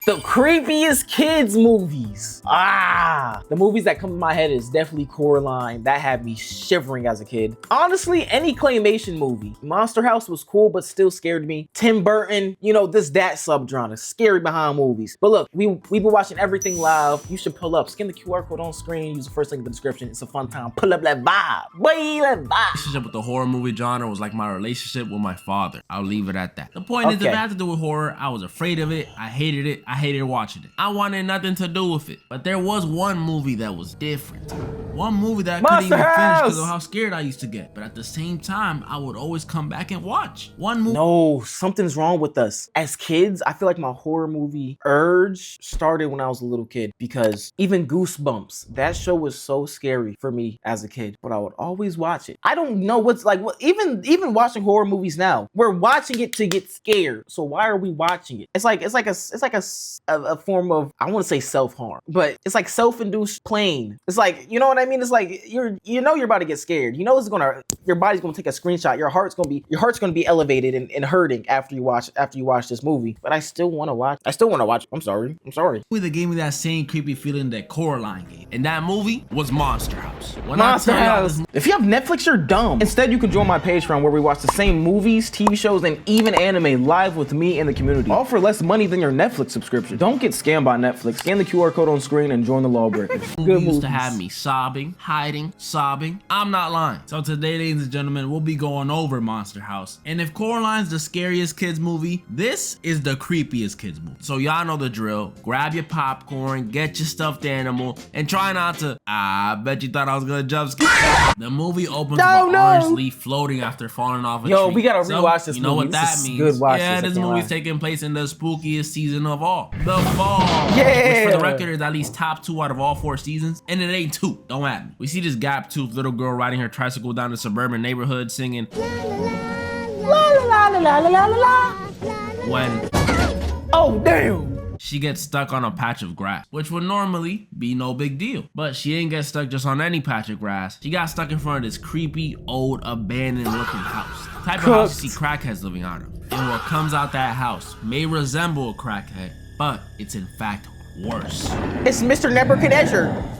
The creepiest kids movies. The movies that come to my head is definitely Coraline. That had me shivering as a kid. Honestly, any claymation movie. Monster House was cool, but still scared me. Tim Burton, you know, that subgenre, scary behind movies. But look, we've been watching everything live. You should pull up, scan the QR code on screen, use the first link in the description. It's a fun time. Pull up that vibe. Boy, that vibe. Relationship with the horror movie genre was like my relationship with my father. I'll leave it at that. The point is, it had to do with horror. I was afraid of it. I hated it. I hated watching it. I wanted nothing to do with it. But there was one movie that was different. One movie that I couldn't even finish because of how scared I used to get. But at the same time, I would always come back and watch. One movie. No, something's wrong with us. As kids, I feel like my horror movie urge started when I was a little kid, because even Goosebumps, that show was so scary for me as a kid, but I would always watch it. I don't know what's like, even watching horror movies now, we're watching it to get scared. So why are we watching it? It's like a form of, I want to say self-harm, but it's like self-induced pain. It's like, you know what I mean? It's like you're about to get scared. You know your body's gonna take a screenshot. Your heart's gonna be elevated and hurting after you watch this movie. But I still want to watch. I'm sorry. That gave me that same creepy feeling that Coraline gave. And that movie was Monster House. Monster House. If you have Netflix, you're dumb. Instead, you can join my Patreon where we watch the same movies, TV shows, and even anime live with me and the community. All for less money than your Netflix subscription. Don't get scammed by Netflix. Scan the QR code on screen and join the lawbreakers. Good used to have me sobbing, hiding, sobbing. I'm not lying. So today, ladies and gentlemen, we'll be going over Monster House. And if Coraline's the scariest kids movie, this is the creepiest kids movie. So y'all know the drill. Grab your popcorn, get your stuffed animal, and try not to. I bet you thought I was gonna jump scare. The movie opens with an orange leaf floating after falling off a tree. Yo, we gotta rewatch this movie. You know what that means? Good watch. Yeah, this movie's taking place in the spookiest season of all, the fall. Yeah. Which for the record is at least top 2 out of all 4 seasons, and it ain't 2. Don't at me. We see this gap-toothed little girl riding her tricycle down the suburban neighborhood singing la la la la la la la la when she gets stuck on a patch of grass, which would normally be no big deal. But she ain't get stuck just on any patch of grass. She got stuck in front of this creepy, old, abandoned looking house. The type of house you see crackheads living out of. And what comes out that house may resemble a crackhead, but it's in fact worse. It's Mr. Nebuchadnezzar.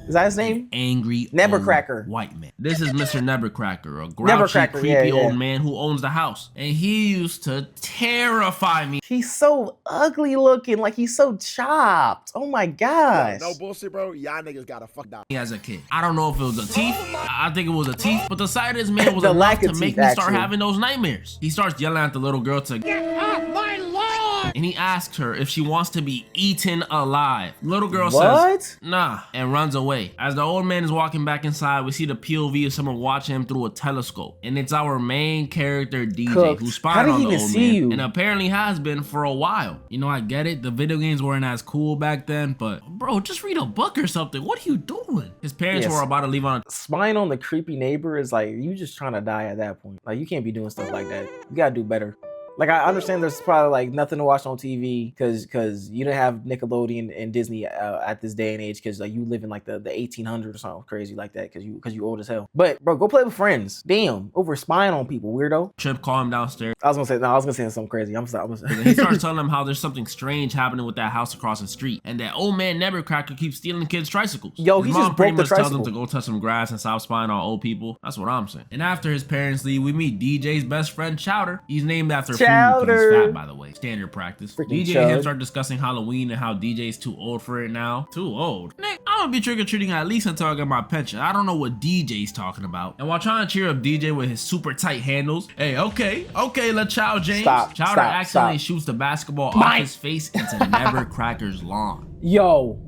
Is that his name? Angry Nebuchadnezzar. White man. This is Mr. Nebuchadnezzar, a grouchy, creepy old man who owns the house. And he used to terrify me. He's so ugly looking, like he's so chopped. Oh my gosh. No bullshit, bro. Y'all niggas gotta fuck down. As a kid, I don't know if it was the teeth. I think it was the teeth, but the sight of this man was enough to make me start having those nightmares. He starts yelling at the little girl to get off my lawn, and he asks her if she wants to be eaten alive. Little girl says, nah, and runs away. As the old man is walking back inside, we see the POV of someone watching him through a telescope, and it's our main character DJ who's spying on the old man, and apparently has been for a while. You know, I get it, the video games weren't as cool back then, but bro, just read a book or something. What are you doing? His parents were about to leave on spying on the creepy neighbor is like, you just trying to die at that point. Like, you can't be doing stuff like that. You gotta do better. Like, I understand there's probably like nothing to watch on TV because you didn't have Nickelodeon and Disney at this day and age, because like you live in like the 1800s or something crazy like that because you old as hell. But bro, go play with friends. Damn, over spying on people, weirdo. Chip call him downstairs. I was gonna say something crazy. I'm sorry. He starts telling him how there's something strange happening with that house across the street, and that old man Nebuchadnezzar keeps stealing kids' tricycles. Yo, he just broke the tricycle. Tells him to go touch some grass and stop spying on old people. That's what I'm saying. And after his parents leave, we meet DJ's best friend Chowder. He's named after food. By the way, standard practice. DJ and him start discussing Halloween and how DJ's too old for it now. Too old? Nick, I'm gonna be trick-or-treating at least until I get my pension. I don't know what DJ's talking about. And while trying to cheer up DJ with his super tight handles, hey, okay, let Chow James. Chowder accidentally shoots the basketball off his face into Nebuchadnezzar's lawn. Yo.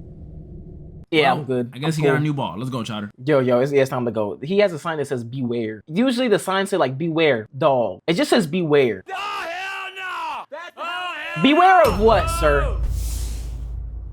Yeah, well, I'm good. I guess he got a new ball. Let's go, Chowder. Yo, it's time to go. He has a sign that says beware. Usually the sign say like beware, doll. It just says beware. Beware of what, sir?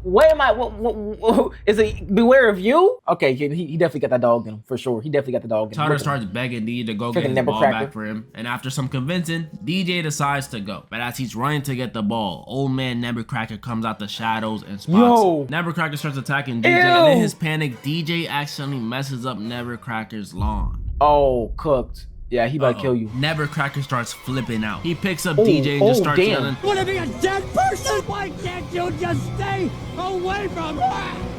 What am I? What is it? Beware of you? Okay, he definitely got that dog in him for sure. He definitely got the dog in him. Chowder starts begging DJ to go get his ball back for him, and after some convincing, DJ decides to go. But as he's running to get the ball, old man Nebuchadnezzar comes out the shadows and spots him. Nebuchadnezzar starts attacking DJ, and in his panic, DJ accidentally messes up Nebuchadnezzar's lawn. Oh, cooked. Yeah, he about to kill you. Nevercracker starts flipping out. He picks up DJ and just starts yelling, "Want to be a dead person? Why can't you just stay away from her?"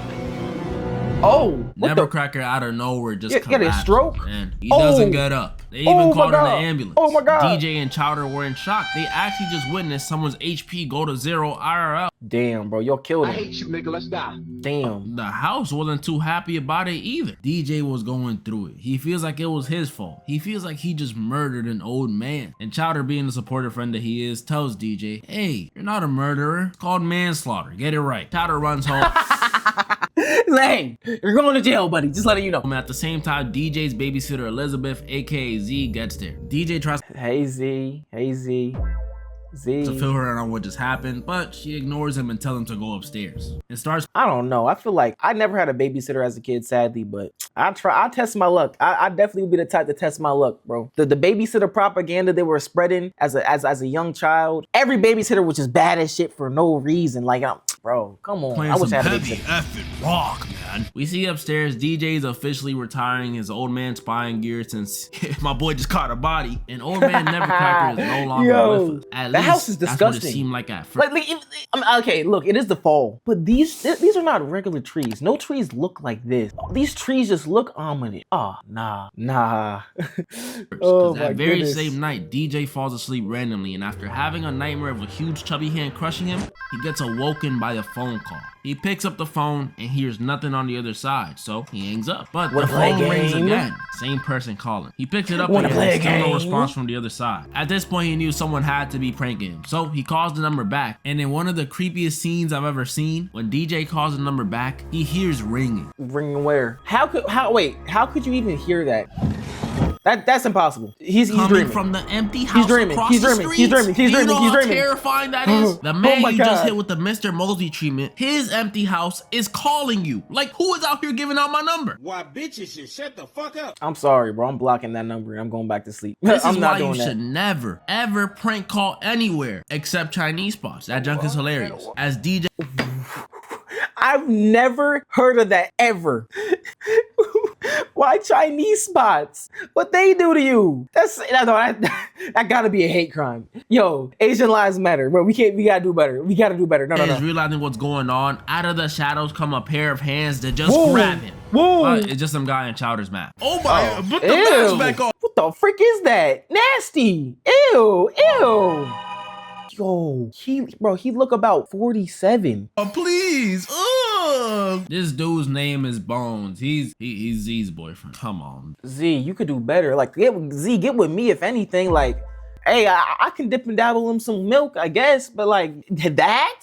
Oh, Nevercracker out of nowhere just get a stroke, and he doesn't get up. They even called in the ambulance. Oh my god! DJ and Chowder were in shock. They actually just witnessed someone's HP go to 0 IRL. Damn, bro, y'all killed him. I hate you, nigga. Let's die. Damn. The house wasn't too happy about it either. DJ was going through it. He feels like it was his fault. He feels like he just murdered an old man. And Chowder, being the supportive friend that he is, tells DJ, "Hey, you're not a murderer. It's called manslaughter. Get it right." Chowder runs home. Hey, you're going to jail, buddy. Just letting you know. At the same time, DJ's babysitter Elizabeth, aka Z, gets there. DJ tries to fill her in on what just happened, but she ignores him and tells him to go upstairs. And starts. I don't know. I feel like I never had a babysitter as a kid, sadly, but I test my luck. I definitely would be the type to test my luck, bro. The babysitter propaganda they were spreading as a young child. Every babysitter was just bad as shit for no reason. Like, bro, come on. Playing I wish I had a heavy babysitter. effing rock, man. We see upstairs, DJ's officially retiring his old man spying gear since my boy just caught a body. And old man Nevercracker is no longer with us. At the least house is disgusting. That's what it seemed like at first. Okay, look, it is the fall, but these are not regular trees. No trees look like this. These trees just look ominous. Oh, nah. Oh my that very goodness. same night, DJ falls asleep randomly, and after having a nightmare of a huge chubby hand crushing him, he gets awoken by a phone call. He picks up the phone and hears nothing on the other side, so he hangs up. But the phone rings again. Same person calling. He picks it up and there's still no response from the other side. At this point, he knew someone had to be pranking him, so he calls the number back. And in one of the creepiest scenes I've ever seen, when DJ calls the number back, he hears ringing. Ringing where? How could you even hear that? That's impossible. He's dreaming from the empty house. He's dreaming. You know how terrifying that is? The man you just God. hit with the Mr. Mosby treatment, his empty house is calling you. Like, who is out here giving out my number? Why, bitches should shut the fuck up. I'm sorry, bro. I'm blocking that number and I'm going back to sleep. This I'm is not why doing you that. should never, ever prank call anywhere except Chinese spots. That junk is hilarious. As DJ... I've never heard of that ever. Why Chinese spots? What they do to you? That gotta be a hate crime. Yo, Asian lives matter, bro. We gotta do better. No. Is realizing what's going on. Out of the shadows come a pair of hands that just grab him. Whoa. But it's just some guy in Chowder's map. Oh my, put the mask back on. What the frick is that? Nasty. Ew. Yo, he look about 47. Oh, please. Ugh. This dude's name is Bones. He's Z's boyfriend. Come on. Z, you could do better. Like, get with me if anything. Like, hey, I can dip and dabble in some milk, I guess, but like that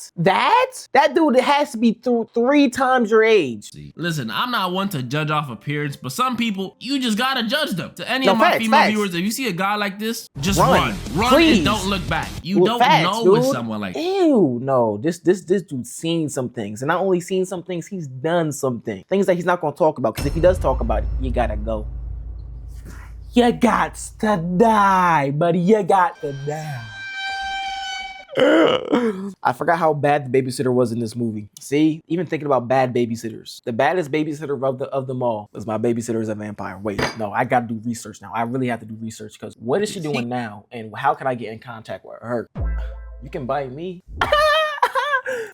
dude has to be 3 times your age. Listen, I'm not one to judge off appearance, but some people, you just gotta judge them. To any of my female viewers, if you see a guy like this, just run please. And don't look back. You don't know with someone like that. Ew, no, this dude's seen some things, and not only seen some things, he's done some things that he's not gonna talk about. Because if he does talk about it, you gotta go. You got to die, buddy. You got to die. I forgot how bad the babysitter was in this movie. See, even thinking about bad babysitters, the baddest babysitter of them all was my babysitter is a vampire. Wait, no, I gotta do research now. I really have to do research because what is she doing now, and how can I get in contact with her? You can bite me.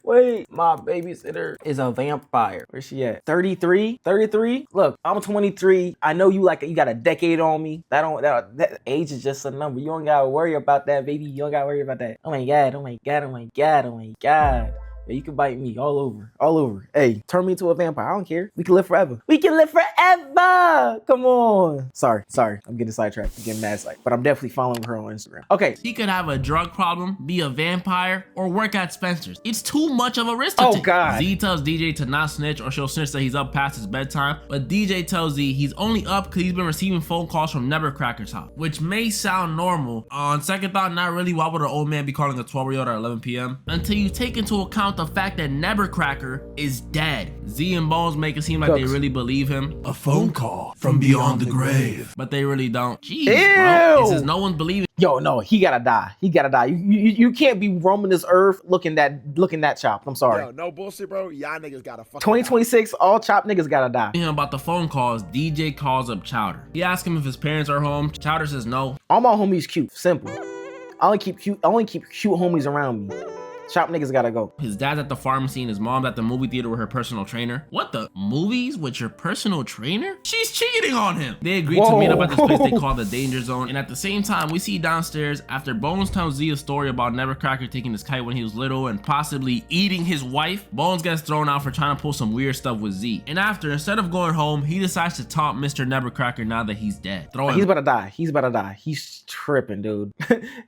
Wait, my babysitter is a vampire. Where's she at? 33? 33? Look, I'm 23. I know you got a decade on me. That age is just a number. You don't gotta worry about that, baby. You don't gotta worry about that. Oh my God. Yeah, you can bite me all over. Hey, turn me into a vampire. I don't care. We can live forever. Come on. Sorry. I'm getting sidetracked. I'm getting mad sight. But I'm definitely following her on Instagram. Okay. He could have a drug problem, be a vampire, or work at Spencer's. It's too much of a risk to take. Oh, God. Z tells DJ to not snitch or she'll snitch that he's up past his bedtime. But DJ tells Z he's only up because he's been receiving phone calls from Nevercracker's house, which may sound normal. On second thought, not really. Why would an old man be calling a 12-year-old at 11 p.m.? Until you take into account the fact that Nevercracker is dead. Z and Bones make it seem like they really believe him. A phone call from beyond the grave. But they really don't. Jeez, bro. It says no one's believing. Yo, no, he gotta die. He gotta die. You can't be roaming this earth looking that chopped. I'm sorry. Yo, no bullshit, bro. Y'all niggas gotta fuck. 2026, all chopped niggas gotta die. About the phone calls, DJ calls up Chowder. He asks him if his parents are home. Chowder says no. All my homies cute. Simple. I only keep cute homies around me. Chop niggas gotta go. His dad's at the pharmacy and his mom's at the movie theater with her personal trainer. What the? Movies with your personal trainer? She's cheating on him. They agree to meet up at this place they call the Danger Zone. And at the same time, we see downstairs after Bones tells Z a story about Nevercracker taking his kite when he was little and possibly eating his wife. Bones gets thrown out for trying to pull some weird stuff with Z. And after, instead of going home, he decides to taunt Mr. Nevercracker now that he's dead. He's about to die. He's about to die. He's tripping, dude.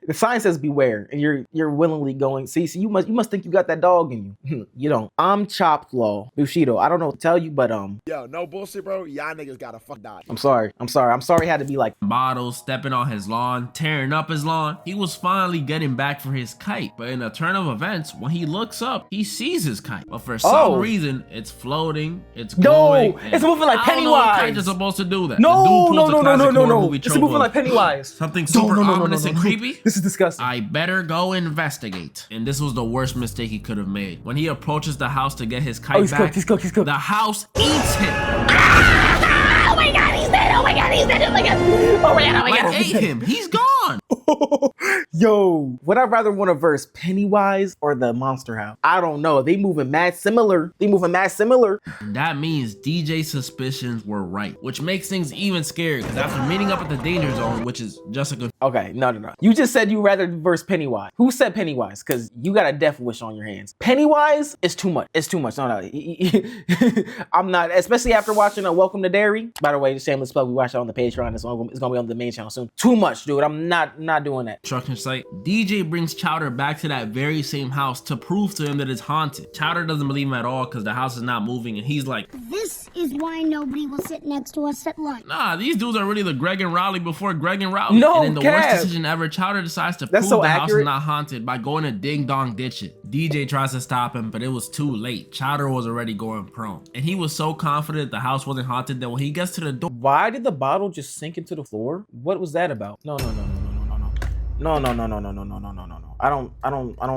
The sign says beware, and you're willingly going. See, you must think you got that dog in you. You don't. I'm Chopped Law. Bushido. I don't know what to tell you, but Yo, no bullshit, bro. Y'all niggas gotta fuck die. I'm sorry. It had to be like bottles, stepping on his lawn, tearing up his lawn. He was finally getting back for his kite, but in a turn of events, when he looks up, he sees his kite. But for some reason, it's floating, it's going. It's moving like Pennywise. Kites are supposed to do that. No. It's moving like Pennywise. Something super ominous and creepy. This is disgusting. I better go investigate. And this was the worst mistake he could have made. When he approaches the house to get his kite back, he's cooked. The house eats him. Oh my god, he's dead. Oh my god. Ate him. He's gone. Yo, would I rather want to verse Pennywise or the Monster House? I don't know. They moving mad similar. That means DJ's suspicions were right, which makes things even scarier because after meeting up at the Danger Zone, which is just a good. Okay, no. You just said you rather verse Pennywise. Who said Pennywise? Because you got a death wish on your hands. Pennywise is too much. It's too much. No. I'm not, especially after watching Welcome to Derry. By the way, the shameless plug, we watched it on the Patreon. It's gonna be on the main channel soon. Too much, dude. I'm not doing that. Construction site. DJ brings Chowder back to that very same house to prove to him that it's haunted. Chowder doesn't believe him at all because the house is not moving, and he's like, this is why nobody will sit next to us at lunch. Nah, these dudes are really the Greg and Rowley before Greg and Rowley. No, and in the worst decision ever, Chowder decides to prove so the house accurate. is not haunted by going to ding dong ditch it. DJ tries to stop him, but it was too late. Chowder was already going prone, and he was so confident the house wasn't haunted that when he gets to the door. Why did the bottle just sink into the floor? What was that about? No. I don't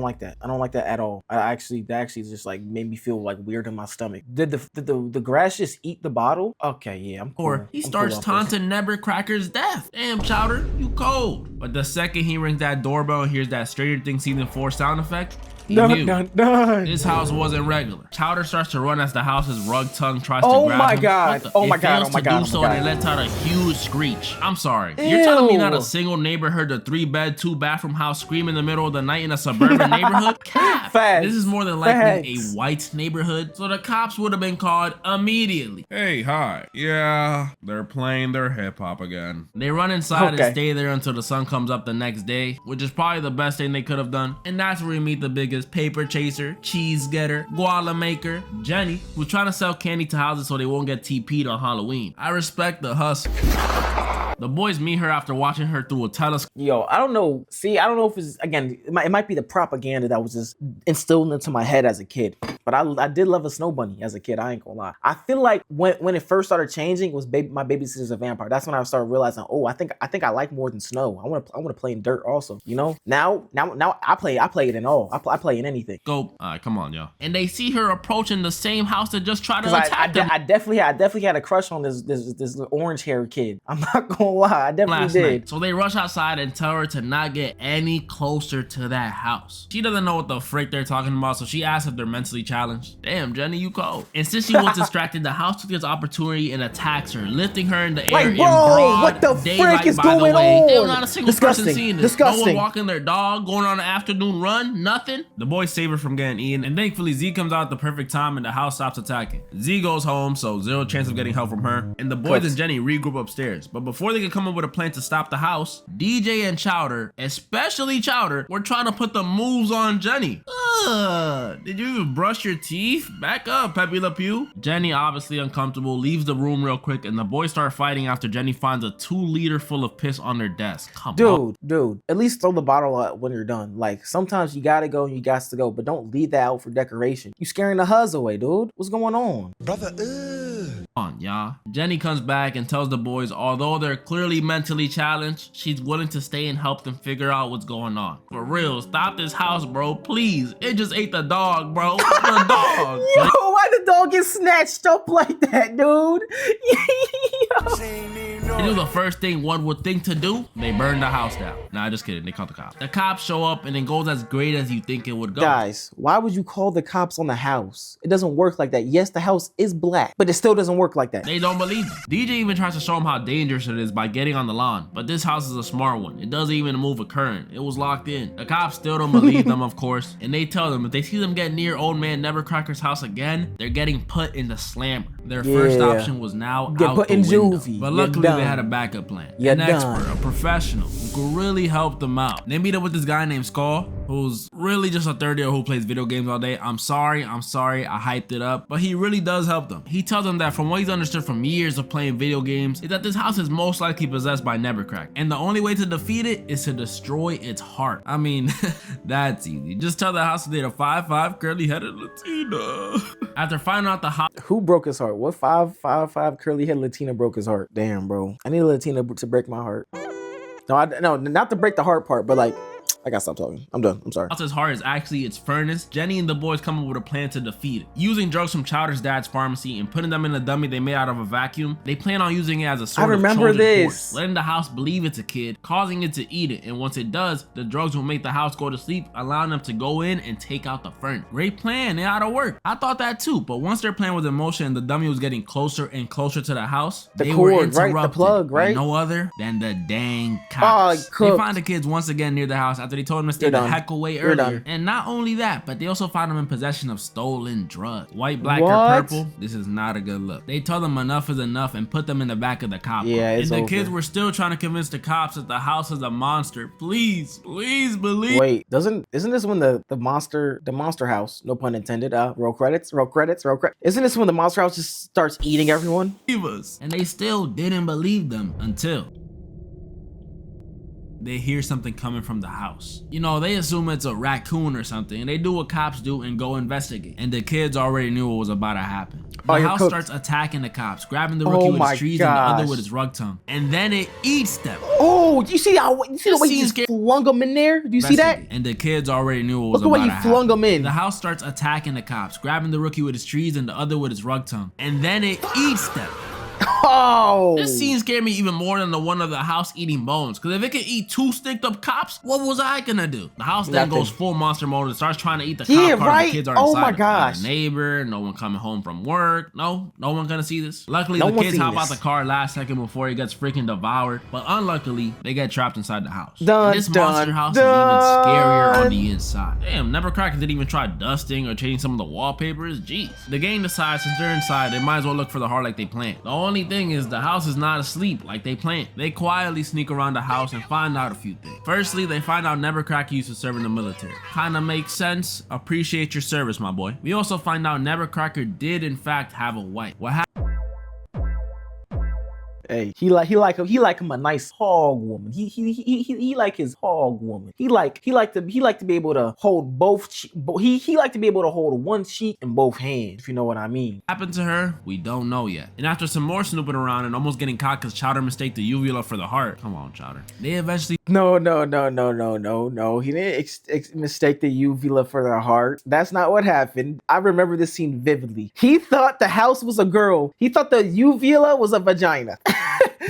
like that. I don't like that at all. That actually just like made me feel like weird in my stomach. Did the grass just eat the bottle? Okay, yeah, I'm cool. Or he starts taunting Nevercracker's death. Damn, Chowder, you cold. But the second he rings that doorbell and hears that Stranger Things season 4 sound effect, he knew this house wasn't regular. Chowder starts to run as the house's rug tongue tries to grab him. Oh my god. And it lets out a huge screech. I'm sorry. Ew. You're telling me not a single neighbor heard the 3-bed, 2-bathroom house scream in the middle of the night in a suburban neighborhood? Cap. This is more than likely a white neighborhood, so the cops would have been called immediately. Hey, hi. Yeah, they're playing their hip hop again. They run inside and stay there until the sun comes up the next day, which is probably the best thing they could have done. And that's where we meet the biggest paper chaser, cheese getter, guala maker, Jenny, who's trying to sell candy to houses so they won't get TP'd on Halloween. I respect the hustle. The boys meet her after watching her through a telescope. Yo, I don't know. See, I don't know if it's, again, it might be the propaganda that was just instilled into my head as a kid. But I did love a snow bunny as a kid. I ain't gonna lie. I feel like when it first started changing, it was my babysitter's a vampire. That's when I started realizing, oh, I think I like more than snow. I want to play in dirt also. You know. Now I play it in all. I play in anything. Go. All right, come on, y'all. And they see her approaching the same house that just tried to attack them. I definitely had a crush on this orange haired kid. I'm not gonna lie. I definitely did. Night. So they rush outside and tell her to not get any closer to that house. She doesn't know what the frick they're talking about, so she asks if they're mentally challenged. Damn, Jenny, you cold. And since she was distracted, the house took this opportunity and attacks her, lifting her in the air in broad what the daylight. frick is By the going way, on? there's not a single person seeing this. Disgusting. No one walking their dog, going on an afternoon run, nothing. The boys save her from getting eaten, and thankfully Z comes out at the perfect time and the house stops attacking. Z goes home, so zero chance of getting help from her, and the boys and Jenny regroup upstairs. But before they could come up with a plan to stop the house, DJ and Chowder, especially Chowder, were trying to put the moves on Jenny. Did you even brush brush your teeth? Back up, Pepe Le Pew. Jenny, obviously uncomfortable, leaves the room real quick, and the boys start fighting after Jenny finds a 2-liter full of piss on their desk. Come on. Dude, at least throw the bottle out when you're done. Like, sometimes you gotta go and you got to go, but don't leave that out for decoration. You scaring the huzz away, dude. What's going on? Brother, Come on, y'all. Jenny comes back and tells the boys, although they're clearly mentally challenged, she's willing to stay and help them figure out what's going on. For real, stop this house, bro. Please. It just ate the dog, bro. The dog. Yo, why the dog get snatched up like that, dude? You know the first thing one would think to do? They burn the house down. Nah, just kidding. They call the cops. The cops show up and it goes as great as you think it would go. Guys, why would you call the cops on the house? It doesn't work like that. Yes, the house is black, but it still doesn't work like that. They don't believe it. DJ even tries to show them how dangerous it is by getting on the lawn, but this house is a smart one. It doesn't even move a current. It was locked in. The cops still don't believe them, of course, and they tell them if they see them get near old man Nevercracker's house again, they're getting put in the slammer. Their first option was now get out put the in window. juvie. But luckily they had a backup plan. An expert, a professional who could really help them out. They meet up with this guy named Skull, who's really just a 30-year-old who plays video games all day. I'm sorry, I hyped it up, but he really does help them. He tells them that from what he's understood from years of playing video games is that this house is most likely possessed by Nevercracker, and the only way to defeat it is to destroy its heart. I mean, that's easy. Just tell the house to date a 5'5" curly-headed Latina. After finding out the house, who broke his heart? What 5'5" curly-headed Latina broke his heart? Damn, bro. I need a Latina to break my heart. No, not to break the heart part, but like, I gotta stop talking. I'm done. I'm sorry. House's heart is actually its furnace. Jenny and the boys come up with a plan to defeat it. Using drugs from Chowder's dad's pharmacy and putting them in a dummy they made out of a vacuum, they plan on using it as a sort of Trojan horse, letting the house believe it's a kid, causing it to eat it, and once it does, the drugs will make the house go to sleep, allowing them to go in and take out the furnace. Great plan, it ought to work. I thought that too, but once their plan was in motion and the dummy was getting closer and closer to the house, they were interrupted, right? The plug, right? By no other than the dang cops. They find the kids once again near the house after they told them to stay the heck away earlier. And not only that, but they also found them in possession of stolen drugs. White, black, or purple, this is not a good look. They told them enough is enough and put them in the back of the cop car. And the kids were still trying to convince the cops that the house is a monster. Please believe. Wait, isn't this when the monster house, no pun intended, roll credits. Isn't this when the monster house just starts eating everyone? And they still didn't believe them until they hear something coming from the house. You know, they assume it's a raccoon or something, and they do what cops do and go investigate. And the kids already knew what was about to happen. The house starts attacking the cops, grabbing the rookie with his trees and the other with his rug tongue. And then it eats them. Oh, you see the way he just flung them in there? Do you see that? And the kids already knew what was about to happen. Look the way he flung them in. The house starts attacking the cops, grabbing the rookie with his trees and the other with his rug tongue. And then it eats them. Oh! This scene scared me even more than the one of the house eating bones. Because if it could eat 2 sticked up cops, what was I gonna do? The house then goes full monster mode and starts trying to eat the cop car. Right? The kids are inside. Oh my gosh! Not a neighbor, no one coming home from work. No one gonna see this. Luckily, the kids hop out the car last second before he gets freaking devoured. But unluckily, they get trapped inside the house. And this monster house is even scarier on the inside. Damn, Nevercracker didn't even try dusting or changing some of the wallpapers. Jeez. The gang decides since they're inside, they might as well look for the heart like they planned. The only thing is the house is not asleep like they planned. They quietly sneak around the house and find out a few things. Firstly, they find out Nevercracker used to serve in the military. Kinda makes sense. Appreciate your service, my boy. We also find out Nevercracker did in fact have a wife. What happened? Hey, he like him a nice hog woman. He like his hog woman. He like to be able to hold both. He like to be able to hold one cheek in both hands, if you know what I mean. Happened to her? We don't know yet. And after some more snooping around and almost getting caught because Chowder mistaked the uvula for the heart. Come on, Chowder. They eventually. No. He didn't mistake the uvula for the heart. That's not what happened. I remember this scene vividly. He thought the house was a girl. He thought the uvula was a vagina.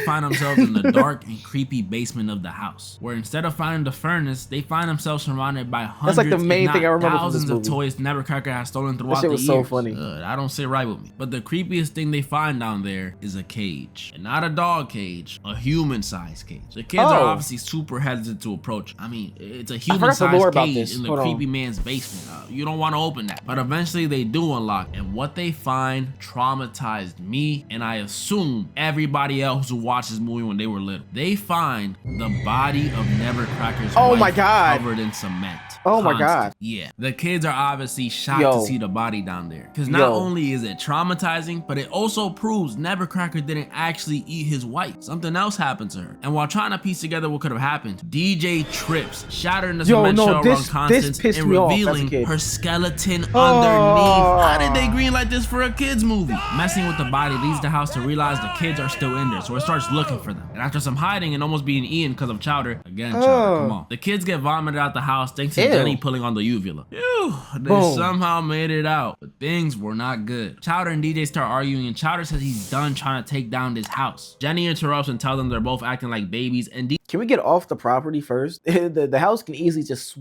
Find themselves in the dark and creepy basement of the house, where instead of finding the furnace, they find themselves surrounded by hundreds, that's like the main thing I remember thousands from this movie. of toys Nevercracker has stolen throughout that the was years. So funny. I don't sit right with me. But the creepiest thing they find down there is a cage, and not a dog cage, a human-sized cage. The kids are obviously super hesitant to approach. I mean, it's a human-sized cage in the creepy man's basement. You don't want to open that. But eventually they do unlock, and what they find traumatized me, and I assume everybody else who watched watched this movie when they were little. They find the body of Nevercracker's Oh wife my God. covered in cement. Oh my God. Yeah. The kids are obviously shocked to see the body down there. Because not only is it traumatizing, but it also proves Nevercracker didn't actually eat his wife. Something else happened to her. And while trying to piece together what could have happened, DJ trips, shattering the cement shell around Constance and revealing her skeleton underneath. How did they greenlight this for a kid's movie? Messing with the body leads the house to realize the kids are still in there, so it starts looking for them. And after some hiding and almost being eaten because of Chowder, again, Chowder, come on. The kids get vomited out the house thanks to Jenny pulling on the uvula. Phew, they somehow made it out, but things were not good. Chowder and DJ start arguing, and Chowder says he's done trying to take down this house. Jenny interrupts and tells them they're both acting like babies, and can we get off the property first? the house can easily just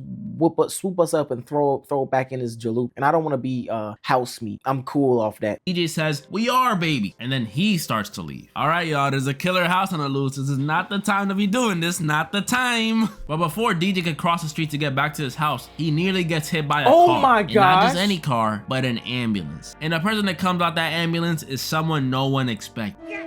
swoop us up and throw it back in his jaloop, and I don't want to be house meat. I'm cool off that. DJ says, we are baby, and then he starts to leave. All right, y'all, there's a killer house on the loose. This is not the time to be doing this, not the time. But before DJ could cross the street to get back to his house, he nearly gets hit by a car. Oh my God. Not just any car, but an ambulance. And the person that comes out that ambulance is someone no one expected.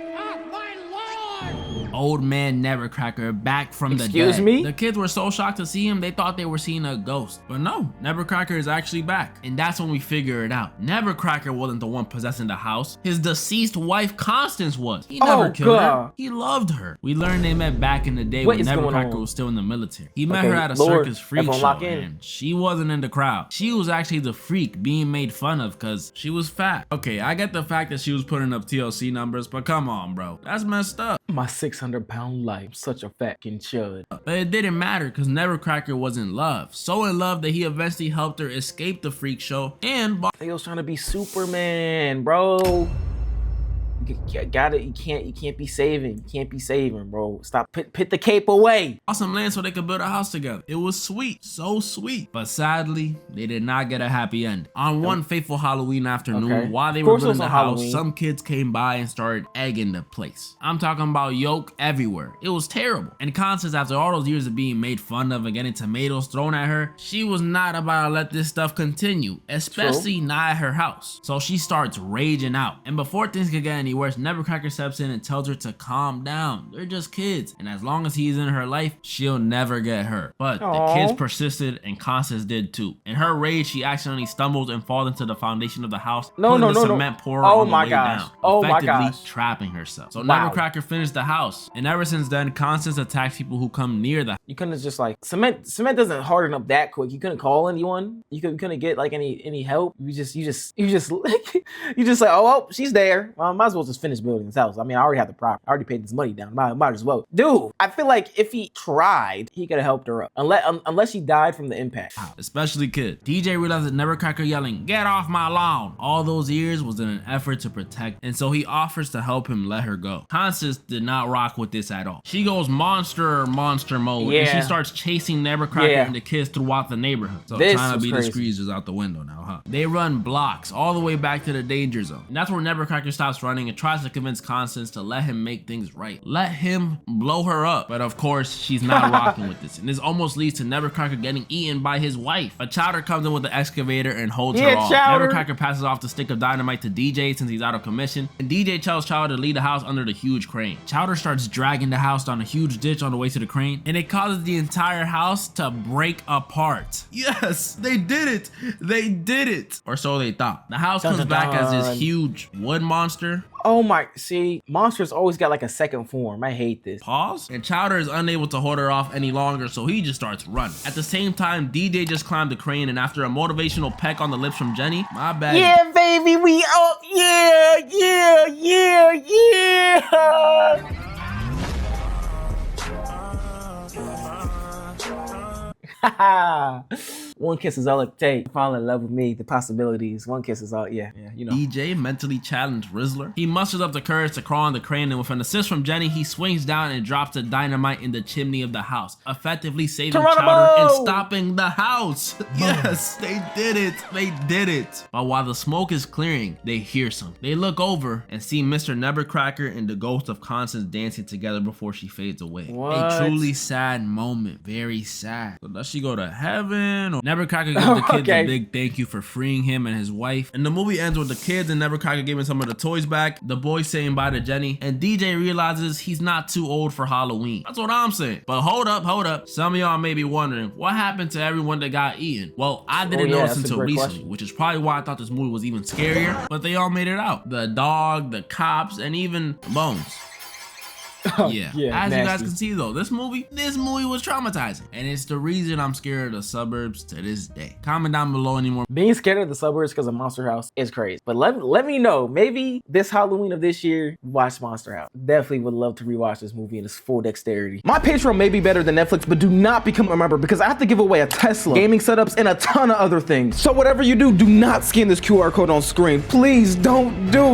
Old man Nevercracker back from the dead. Excuse me? The kids were so shocked to see him, they thought they were seeing a ghost. But no, Nevercracker is actually back. And that's when we figure it out. Nevercracker wasn't the one possessing the house. His deceased wife, Constance, was. He never killed her. He loved her. We learned they met back in the day when Nevercracker was still in the military. He met her at a circus freak show, and she wasn't in the crowd. She was actually the freak being made fun of because she was fat. Okay, I get the fact that she was putting up TLC numbers, but come on, bro. That's messed up. My 600-pound life, such a fucking chud. But it didn't matter because Nevercracker was in love. So in love that he eventually helped her escape the freak show and he was trying to be Superman, bro. You got it. You can't be saving. You can't be saving, bro. Stop. Put the cape away. Some land so they could build a house together. It was sweet, so sweet. But sadly, they did not get a happy end. On one fateful Halloween afternoon, while they were building the house, some kids came by and started egging the place. I'm talking about yolk everywhere. It was terrible. And Constance, after all those years of being made fun of and getting tomatoes thrown at her, she was not about to let this stuff continue, especially not at her house. So she starts raging out. And before things could get any worse, Nevercracker steps in and tells her to calm down. They're just kids, and as long as he's in her life, she'll never get hurt. But the kids persisted, and Constance did too. In her rage, she accidentally stumbles and falls into the foundation of the house, putting the cement pourer on the way down, effectively trapping herself. So Nevercracker finished the house, and ever since then, Constance attacks people who come near the house. You couldn't just like cement doesn't harden up that quick. You couldn't call anyone. You couldn't get like any help. You just like, oh well, she's there. Well, I might as well just finish building this house. I mean, I already have the property. I already paid this money down. Might as well. Dude, I feel like if he tried, he could have helped her up. Unless she died from the impact. Especially kid. DJ realized that Nevercracker yelling, "Get off my lawn!" all those years was in an effort to protect, and so he offers to help him let her go. Constance did not rock with this at all. She goes monster mode, and she starts chasing Nevercracker and the kids throughout the neighborhood. So trying to be discreet is out the window now, huh? They run blocks all the way back to the danger zone. And that's where Nevercracker stops running and tries to convince Constance to let him make things right. Let him blow her up. But of course, she's not rocking with this. And this almost leads to Nevercracker getting eaten by his wife. But Chowder comes in with the excavator and holds her off. Nevercracker passes off the stick of dynamite to DJ since he's out of commission. And DJ tells Chowder to lead the house under the huge crane. Chowder starts dragging the house down a huge ditch on the way to the crane. And it causes the entire house to break apart. Yes, they did it. They did it. Or so they thought. The house comes back as this huge wood monster. Oh my, see, monsters always got like a second form. I hate this. Pause. And Chowder is unable to hold her off any longer, so he just starts running. At the same time, DJ just climbed the crane, and after a motivational peck on the lips from Jenny, my bad. Yeah, baby, we up. Yeah. One kiss is all it takes. Fall in love with me. The possibilities. One kiss is all. Yeah, you know. DJ mentally challenged Rizzler. He musters up the courage to crawl on the crane, and with an assist from Jenny, he swings down and drops the dynamite in the chimney of the house, effectively saving Chowder and stopping the house. Yes, they did it. They did it. But while the smoke is clearing, they hear something. They look over and see Mr. Nevercracker and the ghost of Constance dancing together before she fades away. What? A truly sad moment. Very sad. So does she go to heaven or Nevercracker gives the kids a big thank you for freeing him and his wife. And the movie ends with the kids and Nevercracker giving some of the toys back, the boy saying bye to Jenny, and DJ realizes he's not too old for Halloween. That's what I'm saying. But hold up. Some of y'all may be wondering, what happened to everyone that got eaten? Well, I didn't notice until recently, which is probably why I thought this movie was even scarier, but they all made it out. The dog, the cops, and even Bones. Yeah. As you guys can see though, this movie was traumatizing, and it's the reason I'm scared of the suburbs to this day. Comment down below anymore. Being scared of the suburbs because of Monster House is crazy. But let me know, maybe this Halloween of this year, watch Monster House. Definitely would love to rewatch this movie in its full dexterity. My Patreon may be better than Netflix, but do not become a member because I have to give away a Tesla, gaming setups, and a ton of other things. So whatever you do, do not scan this QR code on screen. Please don't do it.